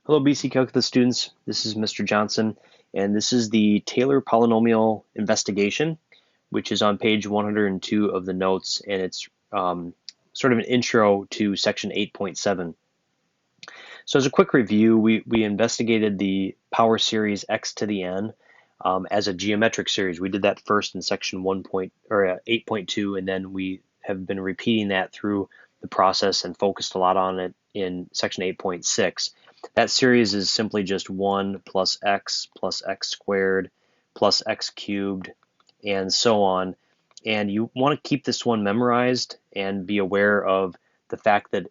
Hello, BC Calculus students. This is Mr. Johnson, and this is the Taylor polynomial investigation, which is on page 102 of the notes, and it's sort of an intro to section 8.7. So as a quick review, we investigated the power series x to the n as a geometric series. We did that first in section 8.2, and then we have been repeating that through the process and focused a lot on it in section 8.6. That series is simply just 1 plus x squared plus x cubed and so on. And you want to keep this one memorized and be aware of the fact that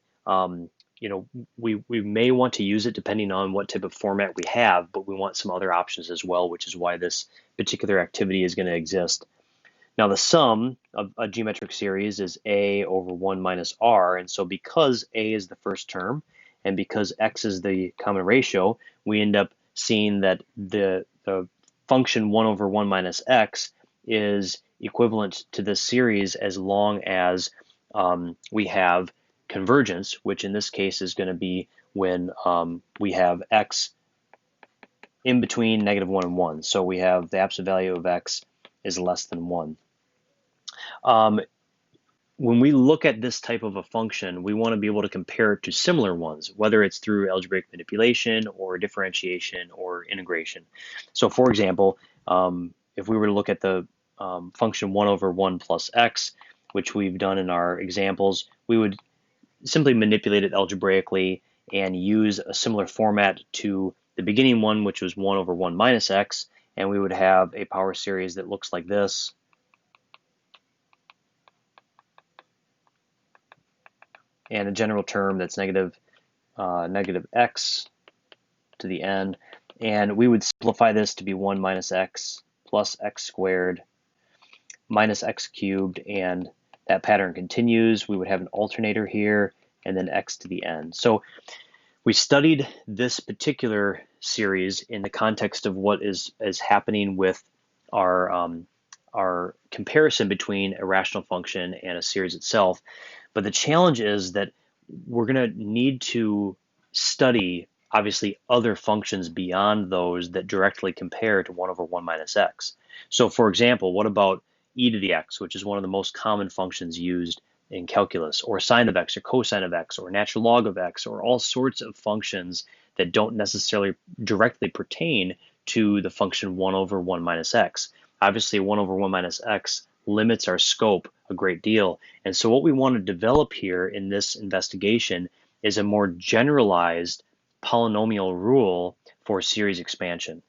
we may want to use it depending on what type of format we have, but we want some other options as well, which is why this particular activity is going to exist. Now the sum of a geometric series is a over 1 minus r, and so because a is the first term and because x is the common ratio, we end up seeing that the function 1 over 1 minus x is equivalent to this series as long as we have convergence, which in this case is going to be when we have x in between -1 and 1. So we have the absolute value of x is less than 1. When we look at this type of a function, we want to be able to compare it to similar ones, whether it's through algebraic manipulation or differentiation or integration. So for example, if we were to look at the function 1 over 1 plus x, which we've done in our examples, we would simply manipulate it algebraically and use a similar format to the beginning one, which was 1 over 1 minus x, and we would have a power series that looks like this. And a general term that's negative x to the n. And we would simplify this to be 1 minus x plus x squared minus x cubed, and that pattern continues. We would have an alternator here, and then x to the n. So we studied this particular series in the context of what is happening with our comparison between a rational function and a series itself. But the challenge is that we're going to need to study, obviously, other functions beyond those that directly compare to 1 over 1 minus x. So for example, what about e to the x, which is one of the most common functions used in calculus, or sine of x or cosine of x or natural log of x, or all sorts of functions that don't necessarily directly pertain to the function 1 over 1 minus x. Obviously, 1 over 1 minus x limits our scope a great deal. And so what we want to develop here in this investigation is a more generalized polynomial rule for series expansion.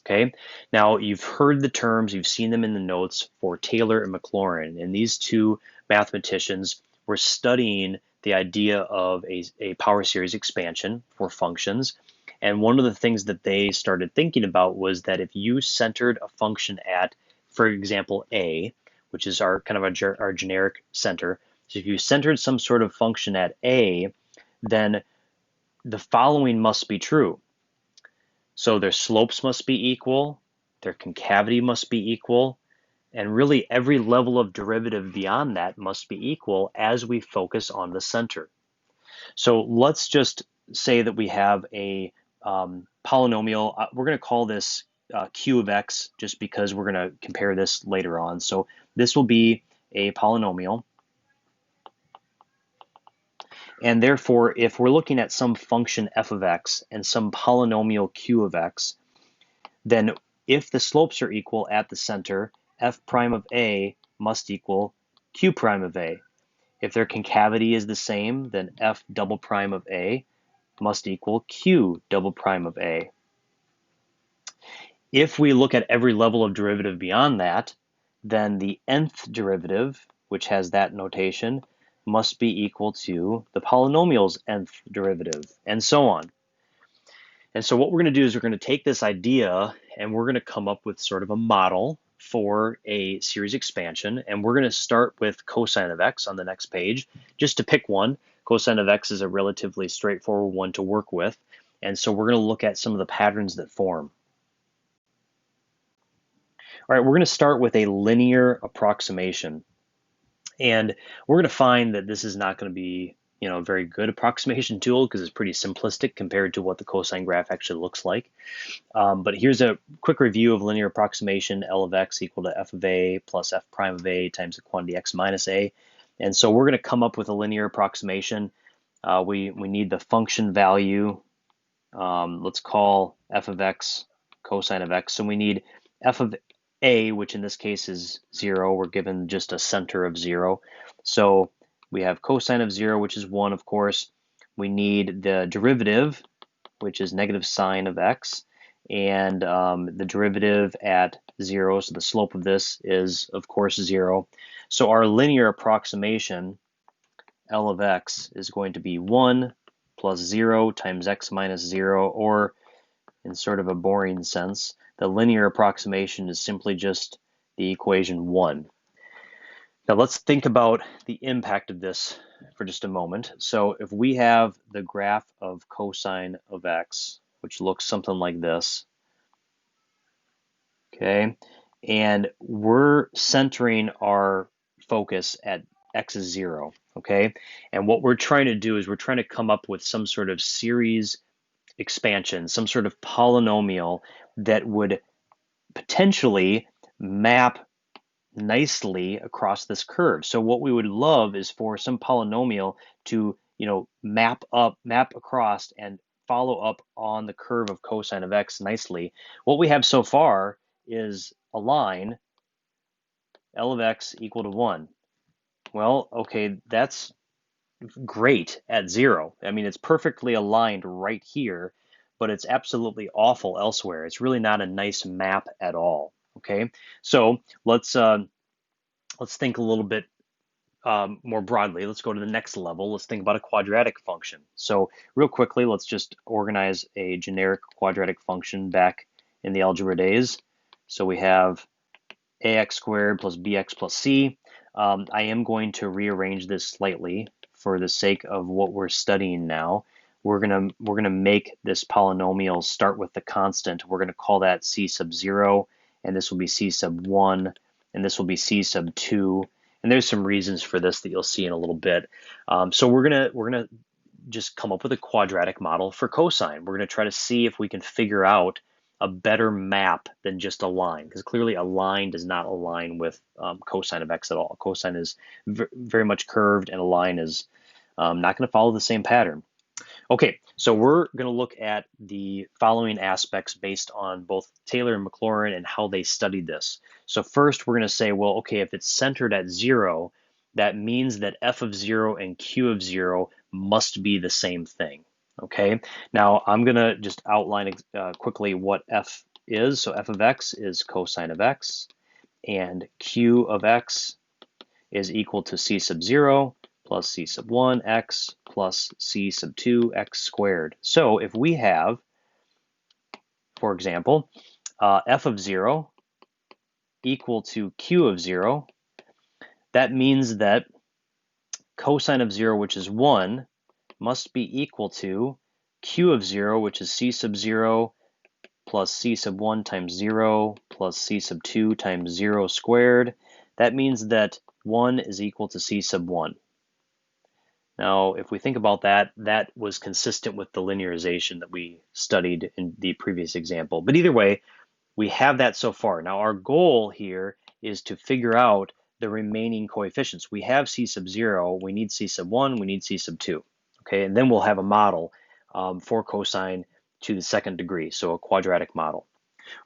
Okay, now you've heard the terms, you've seen them in the notes for Taylor and Maclaurin, and these two mathematicians were studying the idea of a power series expansion for functions. And one of the things that they started thinking about was that if you centered a function at, for example, a, which is our kind of our generic center, so if you centered some sort of function at a, then the following must be true. So their slopes must be equal, their concavity must be equal, and really every level of derivative beyond that must be equal as we focus on the center. So let's just say that we have a polynomial. We're going to call this q of x just because we're going to compare this later on. So this will be a polynomial. And therefore, if we're looking at some function f of x and some polynomial q of x, then if the slopes are equal at the center, f prime of a must equal q prime of a. If their concavity is the same, then f double prime of a must equal q double prime of a. If we look at every level of derivative beyond that, then the nth derivative, which has that notation, must be equal to the polynomial's nth derivative, and so on. And so what we're going to do is we're going to take this idea and we're going to come up with sort of a model for a series expansion. And we're going to start with cosine of x on the next page, just to pick one. Cosine of x is a relatively straightforward one to work with. And so we're going to look at some of the patterns that form. All right, we're going to start with a linear approximation. And we're going to find that this is not going to be a very good approximation tool because it's pretty simplistic compared to what the cosine graph actually looks like. But here's a quick review of linear approximation. L of x equal to f of a plus f prime of a times the quantity x minus a. And so we're going to come up with a linear approximation. We need the function value. Let's call f of x cosine of x. So we need f of a, which in this case is 0. We're given just a center of 0. So we have cosine of 0, which is 1, of course. We need the derivative, which is negative sine of x, and the derivative at 0, so the slope of this is, of course, 0. So our linear approximation, L of x, is going to be 1 plus 0 times x minus 0, or in sort of a boring sense, the linear approximation is simply just the equation 1. Now let's think about the impact of this for just a moment. So if we have the graph of cosine of x, which looks something like this, okay, and we're centering our focus at x is 0, okay, and what we're trying to do is we're trying to come up with some sort of series expansion, some sort of polynomial that would potentially map nicely across this curve. So what we would love is for some polynomial to, map across and follow up on the curve of cosine of x nicely. What we have so far is a line, L of x equal to 1. Well, okay, that's great at 0. I mean, it's perfectly aligned right here, but it's absolutely awful elsewhere. It's really not a nice map at all. Okay, so let's think a little bit more broadly. Let's go to the next level. Let's think about a quadratic function. So real quickly, let's just organize a generic quadratic function back in the algebra days. So we have ax squared plus bx plus c. I am going to rearrange this slightly for the sake of what we're studying now. We're gonna make this polynomial start with the constant. We're gonna call that c sub 0, and this will be c sub 1, and this will be c sub 2. And there's some reasons for this that you'll see in a little bit. So we're gonna just come up with a quadratic model for cosine. We're gonna try to see if we can figure out a better map than just a line, because clearly a line does not align with cosine of x at all. Cosine is very much curved, and a line is not going to follow the same pattern. Okay, so we're going to look at the following aspects based on both Taylor and Maclaurin and how they studied this. So first, we're going to say, well, okay, if it's centered at 0, that means that f of 0 and q of 0 must be the same thing. Okay, now I'm going to just outline quickly what f is. So f of x is cosine of x, and q of x is equal to c sub 0 plus c sub 1 x plus c sub 2 x squared. So if we have, for example, f of 0 equal to q of 0, that means that cosine of 0, which is 1, must be equal to q of 0, which is c sub 0 plus c sub 1 times 0 plus c sub 2 times 0 squared. That means that 1 is equal to c sub 1. Now, if we think about that, that was consistent with the linearization that we studied in the previous example. But either way, we have that so far. Now, our goal here is to figure out the remaining coefficients. We have c sub 0, we need c sub 1, we need c sub 2. Okay, and then we'll have a model for cosine to the second degree, so a quadratic model.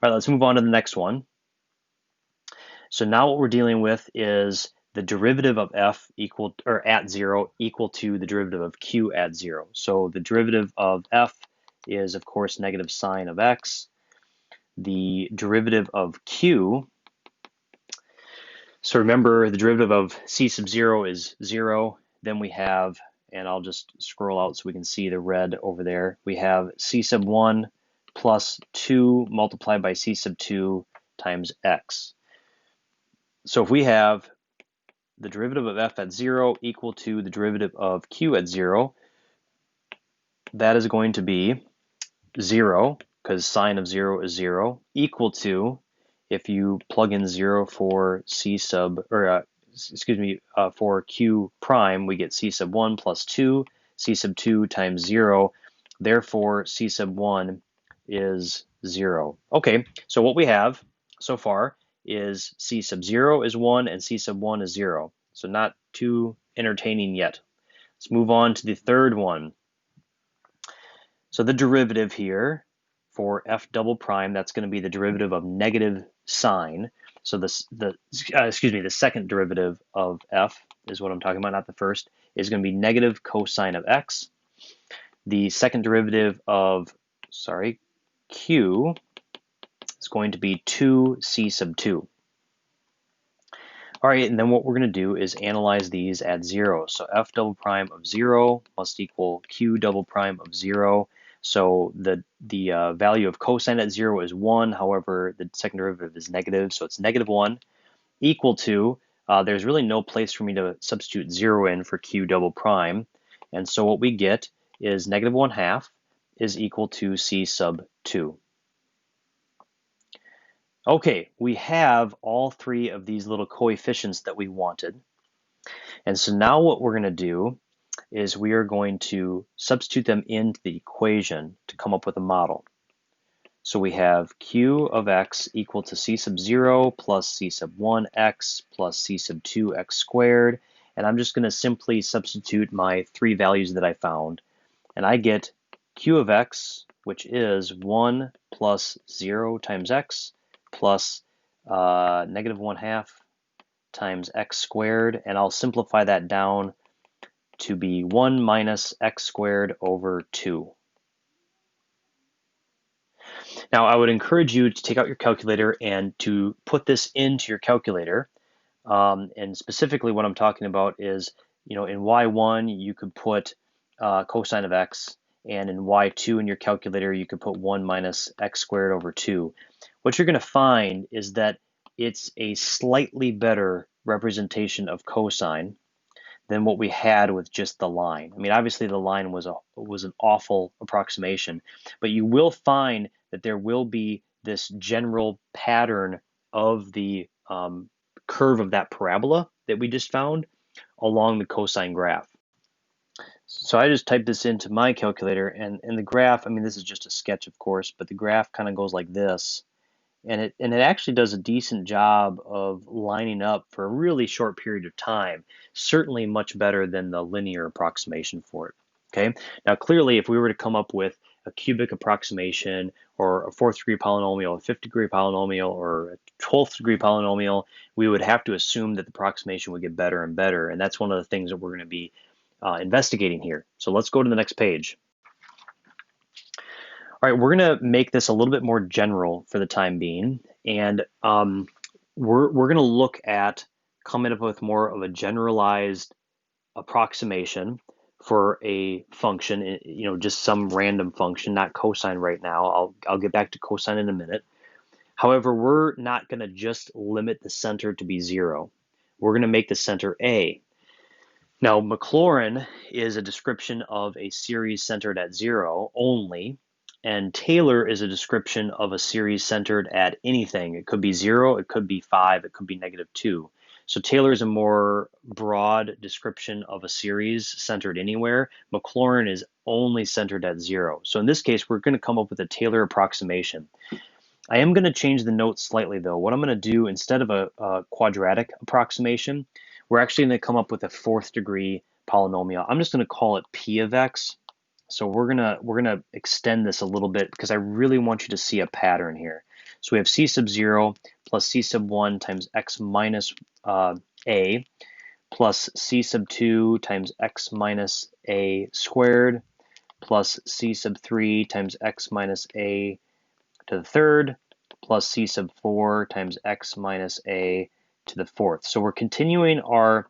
All right, let's move on to the next one. So now what we're dealing with is the derivative of f at 0 equal to the derivative of q at 0. So the derivative of f is, of course, negative sine of x. The derivative of q, so remember the derivative of c sub 0 is 0. Then we have, and I'll just scroll out so we can see the red over there, we have c sub 1 plus 2 multiplied by c sub 2 times x. So if we have the derivative of f at 0 equal to the derivative of q at 0, that is going to be 0, because sine of 0 is 0, equal to, if you plug in 0 for for q prime, we get c sub 1 plus 2 c sub 2 times 0. Therefore, c sub 1 is 0. Okay, so what we have so far is c sub 0 is 1 and c sub 1 is 0. So not too entertaining yet. Let's move on to the third one. So the derivative here for f double prime, that's going to be the derivative of negative sine. So the second derivative of f is what I'm talking about, not the first, is going to be negative cosine of x. The second derivative of, q is going to be 2c sub 2. All right, and then what we're going to do is analyze these at 0. So f double prime of 0 must equal q double prime of 0. So the value of cosine at 0 is 1. However, the second derivative is negative, so it's negative 1 equal to, there's really no place for me to substitute 0 in for q double prime. And so what we get is negative 1/2 is equal to c sub 2. Okay, we have all three of these little coefficients that we wanted. And so now what we're going to do is we are going to substitute them into the equation to come up with a model. So we have q of x equal to c sub 0 plus c sub 1x plus c sub 2x squared. And I'm just going to simply substitute my three values that I found. And I get q of x, which is 1 plus 0 times x plus negative 1/2 times x squared. And I'll simplify that down to be 1 minus x squared over 2. Now, I would encourage you to take out your calculator and to put this into your calculator. And specifically what I'm talking about is, in y1, you could put cosine of x, and in y2 in your calculator, you could put 1 minus x squared over 2. What you're going to find is that it's a slightly better representation of cosine than what we had with just the line. I mean, obviously the line was an awful approximation, but you will find that there will be this general pattern of the curve of that parabola that we just found along the cosine graph. So I just typed this into my calculator, and the graph, I mean, this is just a sketch, of course, but the graph kind of goes like this. And it actually does a decent job of lining up for a really short period of time, certainly much better than the linear approximation for it. Okay. Now, clearly, if we were to come up with a cubic approximation or a 4th degree polynomial, a 5th degree polynomial, or a 12th degree polynomial, we would have to assume that the approximation would get better and better. And that's one of the things that we're going to be investigating here. So let's go to the next page. All right, we're going to make this a little bit more general for the time being, and we're going to look at coming up with more of a generalized approximation for a function, just some random function, not cosine right now. I'll get back to cosine in a minute. However, we're not going to just limit the center to be 0. We're going to make the center a. Now, Maclaurin is a description of a series centered at 0 only. And Taylor is a description of a series centered at anything. It could be 0, it could be 5, it could be -2. So Taylor is a more broad description of a series centered anywhere. Maclaurin is only centered at 0. So in this case, we're going to come up with a Taylor approximation. I am going to change the note slightly, though. What I'm going to do, instead of a quadratic approximation, we're actually going to come up with a 4th degree polynomial. I'm just going to call it p of x. So we're gonna extend this a little bit because I really want you to see a pattern here. So we have c sub 0 plus c sub 1 times x minus a plus c sub 2 times x minus a squared plus c sub 3 times x minus a to the third plus c sub 4 times x minus a to the fourth. So we're continuing our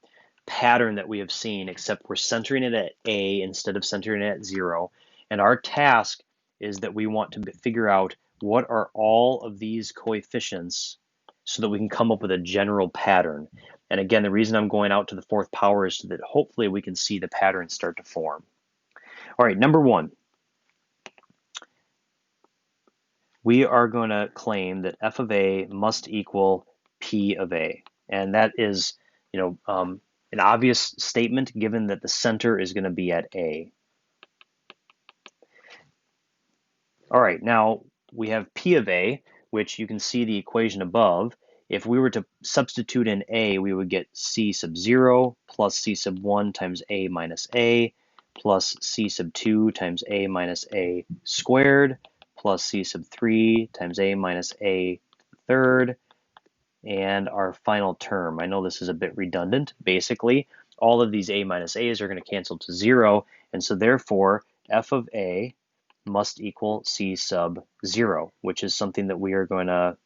pattern that we have seen, except we're centering it at a instead of centering it at 0. And our task is that we want to figure out what are all of these coefficients so that we can come up with a general pattern. And again, the reason I'm going out to the 4th power is so that hopefully we can see the pattern start to form. All right, number 1. We are going to claim that f of a must equal p of a. And that is, an obvious statement given that the center is going to be at a. All right, now we have P of A, which you can see the equation above. If we were to substitute in A, we would get C sub 0 plus C sub 1 times A minus A plus C sub 2 times A minus A squared plus C sub 3 times A minus A third, and our final term. I know this is a bit redundant. Basically, all of these A minus A's are going to cancel to 0, and so therefore f of A must equal C sub 0, which is something that we are going to,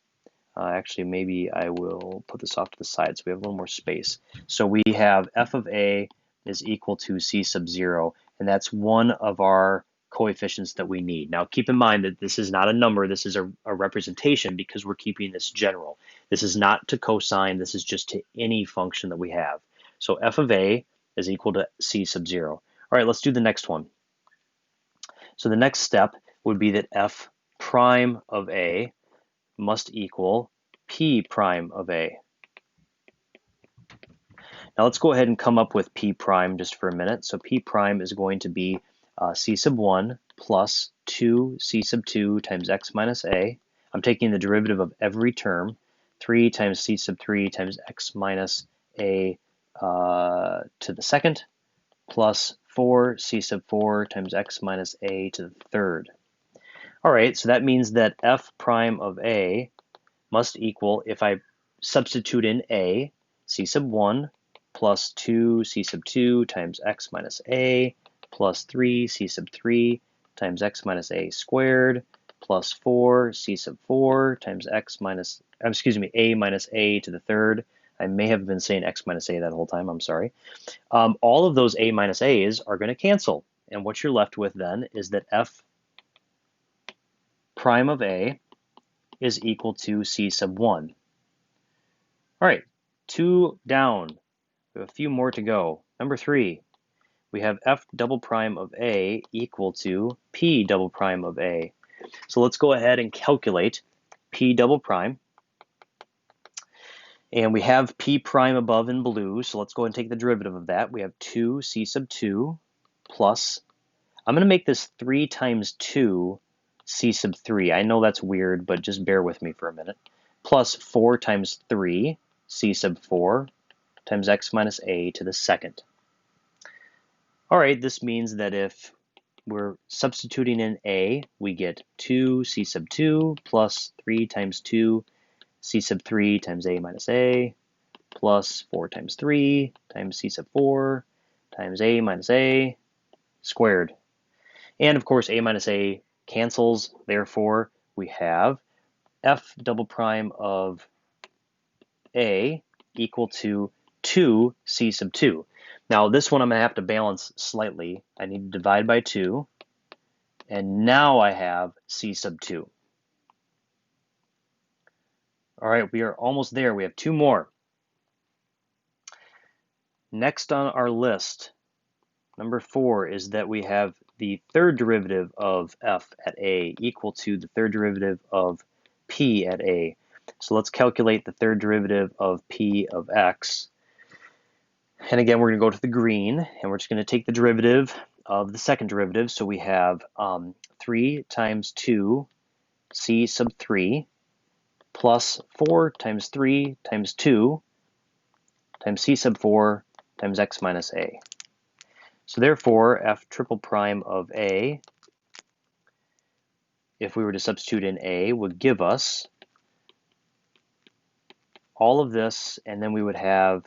actually maybe I will put this off to the side so we have a little more space. So we have f of A is equal to C sub 0, and that's one of our coefficients that we need. Now keep in mind that this is not a number, this is a representation because we're keeping this general. This is not to cosine, this is just to any function that we have. So f of A is equal to C sub 0. All right, let's do the next one. So the next step would be that f prime of A must equal p prime of A. Now let's go ahead and come up with p prime just for a minute. So p prime is going to be c sub 1 plus 2c sub 2 times x minus a. I'm taking the derivative of every term, 3 times c sub 3 times x minus a to the second, plus 4c sub 4 times x minus a to the third. All right, so that means that f prime of A must equal, if I substitute in A, C sub 1 plus 2 C sub 2 times x minus A plus 3 C sub 3 times x minus A squared plus 4 C sub 4 times x minus, A minus A to the third. I may have been saying x minus A that whole time, I'm sorry. All of those A minus A's are going to cancel. And what you're left with then is that f prime of A is equal to C sub 1. All right, 2 down. We have a few more to go. Number 3, we have f double prime of A equal to p double prime of A. So let's go ahead and calculate p double prime. And we have p prime above in blue, so let's go ahead and take the derivative of that. We have 2 c sub 2 plus, I'm going to make this 3 times 2 c sub 3. I know that's weird, but just bear with me for a minute. Plus 4 times 3 c sub 4 times x minus a to the second. All right, this means that if we're substituting in a, we get 2 c sub 2 plus 3 times 2 c sub 3 times a minus a plus 4 times 3 times c sub 4 times a minus a squared. And of course, a minus a cancels, therefore we have f double prime of a equal to 2 c sub 2. Now this one I'm going to have to balance slightly. I need to divide by 2, and now I have c sub 2. All right, we are almost there. We have 2 more. Next on our list, number 4, is that we have the third derivative of f at a equal to the third derivative of p at a. So let's calculate the third derivative of p of x. And again, we're going to go to the green, and we're just going to take the derivative of the second derivative. So we have 3 times 2 c sub 3 plus 4 times 3 times 2 times c sub 4 times x minus a. So therefore, f triple prime of a, if we were to substitute in a, would give us all of this, and then we would have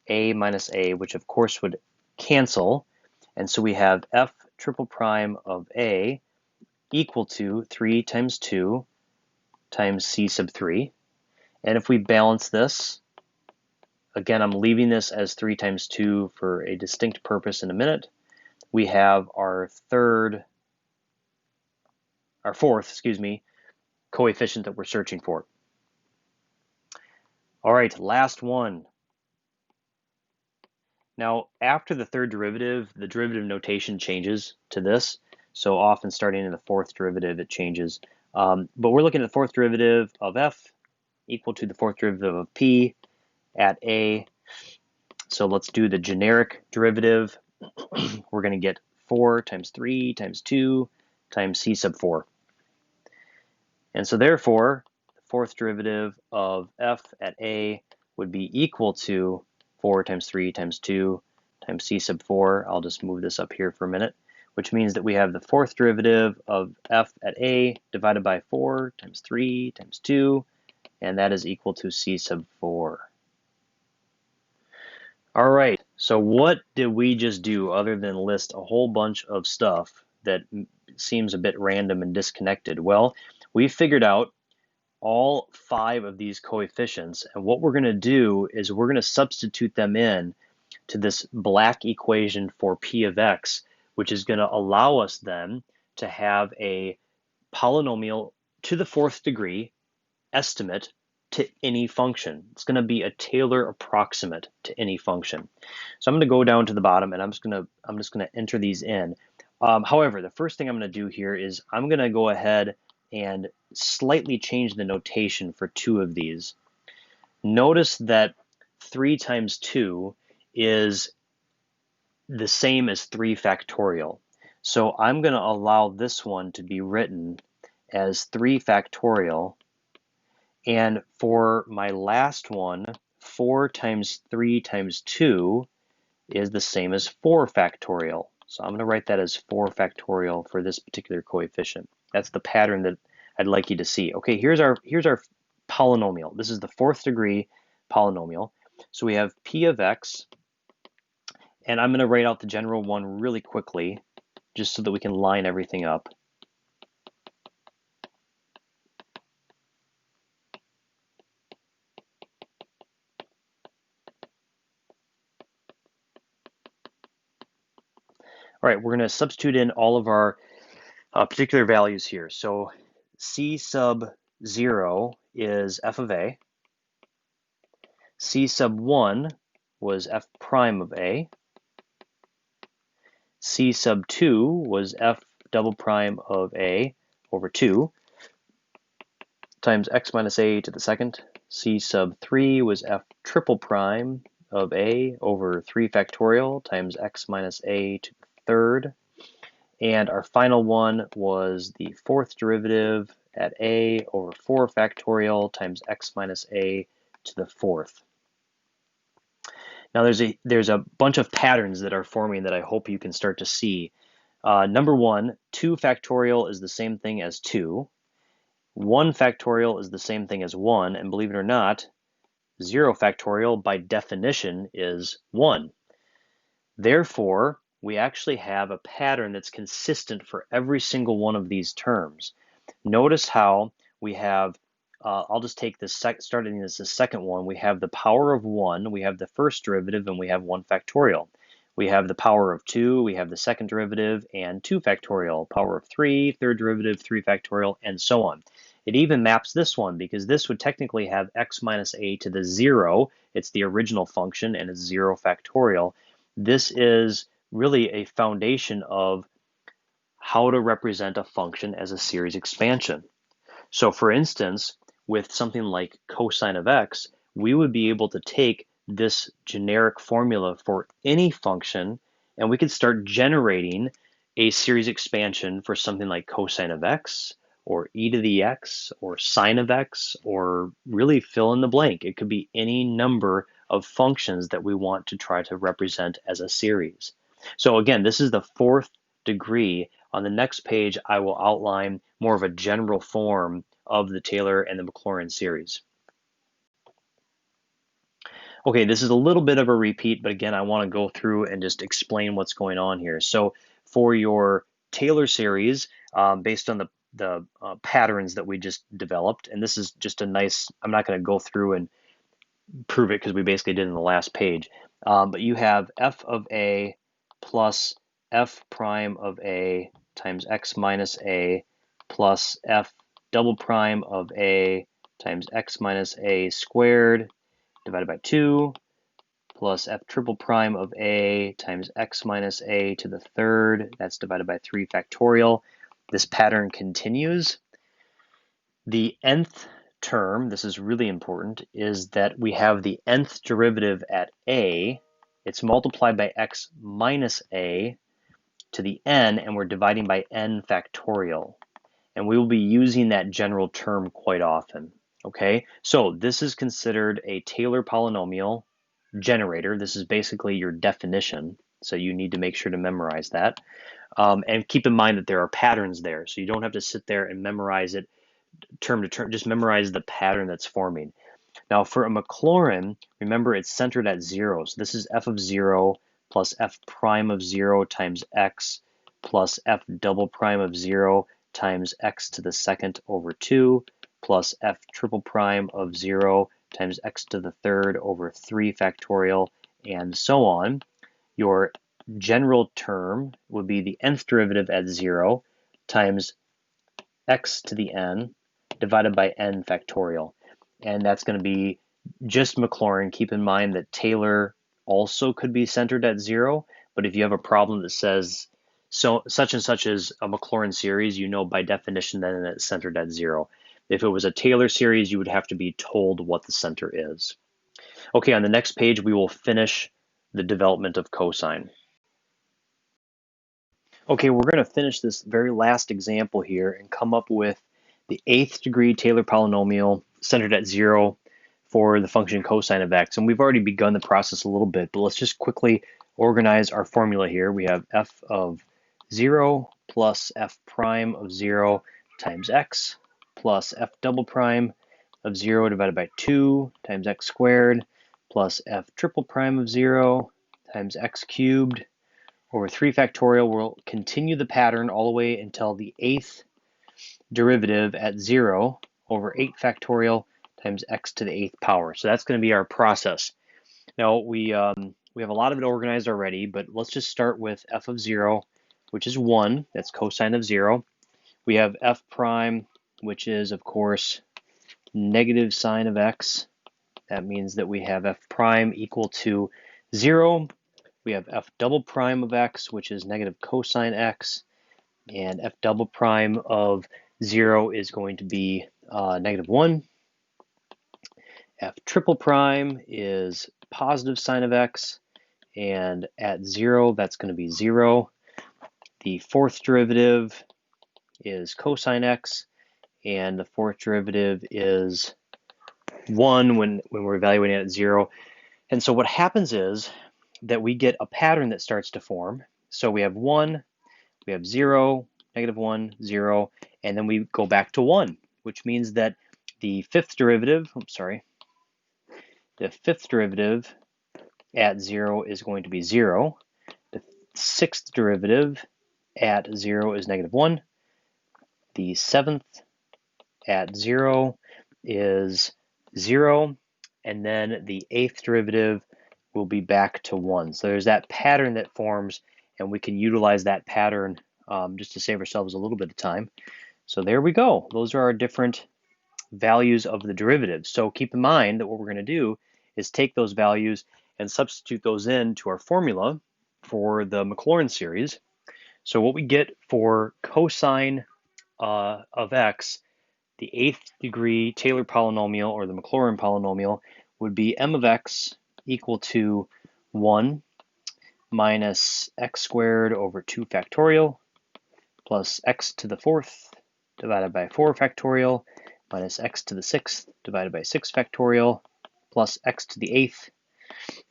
a minus a, which of course would cancel. And so we have f triple prime of a equal to 3 times 2 times c sub 3. And if we balance this, again, I'm leaving this as 3 times 2 for a distinct purpose in a minute. We have our fourth, coefficient that we're searching for. All right, last one. Now, after the third derivative, the derivative notation changes to this. So often starting in the fourth derivative, it changes. But we're looking at the fourth derivative of f equal to the fourth derivative of p at a. So let's do the generic derivative. We're going to get 4 times 3 times 2 times c sub 4. And so therefore, the fourth derivative of f at a would be equal to 4 times 3 times 2 times c sub 4. I'll just move this up here for a minute, which means that we have the fourth derivative of f at a divided by 4 times 3 times 2, and that is equal to c sub 4. All right, so what did we just do other than list a whole bunch of stuff that seems a bit random and disconnected? Well, we figured out all 5 of these coefficients, and what we're going to do is we're going to substitute them in to this black equation for p of x, which is going to allow us then to have a polynomial to the 4th degree estimate to any function. It's going to be a Taylor approximate to any function. So I'm going to go down to the bottom and I'm just going to enter these in. However, the first thing I'm going to do here is I'm going to go ahead and slightly change the notation for 2 of these. Notice that 3 times 2 is the same as 3 factorial. So I'm going to allow this one to be written as 3 factorial. And for my last one, 4 times 3 times 2 is the same as 4 factorial. So I'm going to write that as 4 factorial for this particular coefficient. That's the pattern that I'd like you to see. Okay, here's our polynomial. This is the 4th degree polynomial. So we have p of x, and I'm going to write out the general one really quickly, just so that we can line everything up. All right, we're going to substitute in all of our particular values here. So c sub 0 is f of a. C sub 1 was f prime of a. C sub 2 was f double prime of a over 2 times x minus a to the second. C sub 3 was f triple prime of a over 3 factorial times x minus a to the third. And our final one was the 4th derivative at a over 4 factorial times x minus a to the 4th. Now there's a bunch of patterns that are forming that I hope you can start to see. Number 1, 2 factorial is the same thing as 2. 1 factorial is the same thing as 1, and believe it or not, 0 factorial by definition is 1. Therefore, we actually have a pattern that's consistent for every single one of these terms. Notice how we have, I'll just take this, starting as the second one, we have the power of 1, we have the first derivative, and we have 1 factorial. We have the power of 2, we have the second derivative, and 2 factorial, power of 3, third derivative, 3 factorial, and so on. It even maps this one because this would technically have x minus a to the 0. It's the original function, and it's 0 factorial. This is really a foundation of how to represent a function as a series expansion. So for instance, with something like cosine of x, we would be able to take this generic formula for any function, and we could start generating a series expansion for something like cosine of x, or e to the x, or sine of x, or really fill in the blank. It could be any number of functions that we want to try to represent as a series. So again, this is the 4th degree. On the next page, I will outline more of a general form of the Taylor and the Maclaurin series. Okay, this is a little bit of a repeat, but again, I want to go through and just explain what's going on here. So for your Taylor series, based on the patterns that we just developed, and this is just a nice, I'm not going to go through and prove it because we basically did in the last page, but you have f of a plus f prime of a times x minus a plus f double prime of a times x minus a squared divided by 2 plus f triple prime of a times x minus a to the third. That's divided by 3 factorial. This pattern continues. The nth term, this is really important, is that we have the nth derivative at a. It's multiplied by x minus a to the n, and we're dividing by n factorial. and we will be using that general term quite often. Okay, so this is considered a Taylor polynomial generator. This is basically your definition, so you need to make sure to memorize that. And keep in mind that there are patterns there, so you don't have to sit there and memorize it term to term. Just memorize the pattern that's forming. Now for a Maclaurin, remember it's centered at 0. So this is f of 0 plus f prime of 0 times x plus f double prime of 0 times x to the second over 2 plus f triple prime of 0 times x to the third over 3 factorial, and so on. Your general term would be the nth derivative at 0 times x to the n divided by n factorial. And that's going to be just Maclaurin. Keep in mind that Taylor also could be centered at 0, but if you have a problem that says so such and such is a Maclaurin series, you know by definition then it's centered at 0. If it was a Taylor series, you would have to be told what the center is. Okay, on the next page, we will finish the development of cosine. Okay, we're going to finish this very last example here and come up with the 8th degree Taylor polynomial centered at 0 for the function cosine of x. And we've already begun the process a little bit, but let's just quickly organize our formula here. We have f of 0 plus f prime of 0 times x plus f double prime of 0 divided by 2 times x squared plus f triple prime of 0 times x cubed over 3 factorial. We'll continue the pattern all the way until the 8th derivative at 0 over 8 factorial times x to the 8th power. So that's going to be our process. Now we have a lot of it organized already, but let's just start with f of 0, which is 1. That's cosine of 0. We have f prime, which is, of course, negative sine of x. That means that we have f prime equal to 0. We have f double prime of x, which is negative cosine x, and f double prime of 0 is going to be negative 1. F triple prime is positive sine of x, and at 0, that's going to be 0. The 4th derivative is cosine x, and the 4th derivative is 1 when we're evaluating it at 0. And so what happens is that we get a pattern that starts to form. So we have 1, we have 0, negative 1, 0, and then we go back to 1, which means that the 5th derivative, the 5th derivative at 0 is going to be 0. The 6th derivative at 0 is negative 1. The 7th at 0 is 0. And then the 8th derivative will be back to 1. So there's that pattern that forms, and we can utilize that pattern just to save ourselves a little bit of time. So there we go. Those are our different values of the derivatives. So keep in mind that what we're going to do is take those values and substitute those into our formula for the Maclaurin series. So what we get for cosine of x, the 8th degree Taylor polynomial, or the Maclaurin polynomial, would be m of x equal to 1 minus x squared over 2 factorial plus x to the 4th divided by 4 factorial minus x to the 6th divided by 6 factorial plus x to the 8th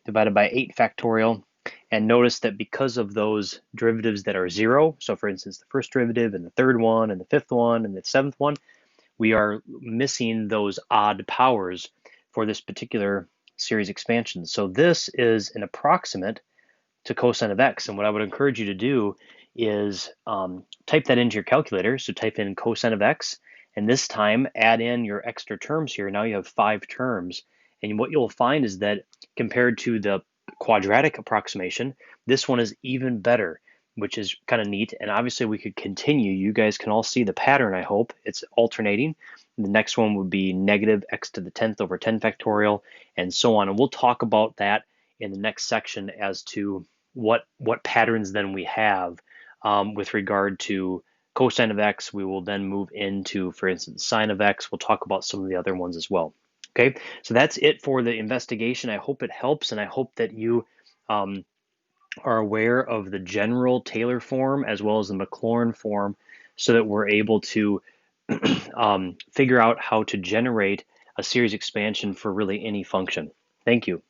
divided by 8 factorial. And notice that because of those derivatives that are 0, so for instance the first derivative and the third one and the 5th one and the 7th one, we are missing those odd powers for this particular series expansion. So this is an approximate to cosine of x, and what I would encourage you to do is type that into your calculator. So type in cosine of x, and this time add in your extra terms here. Now you have 5 terms, and what you'll find is that compared to the quadratic approximation, this one is even better, which is kind of neat. And obviously we could continue. You guys can all see the pattern, I hope. It's alternating. The next one would be negative x to the 10th over 10 factorial, and so on. And we'll talk about that in the next section as to what patterns then we have with regard to cosine of x. We will then move into, for instance, sine of x. We'll talk about some of the other ones as well. Okay, so that's it for the investigation. I hope it helps, and I hope that you are aware of the general Taylor form as well as the Maclaurin form, so that we're able to figure out how to generate a series expansion for really any function. Thank you.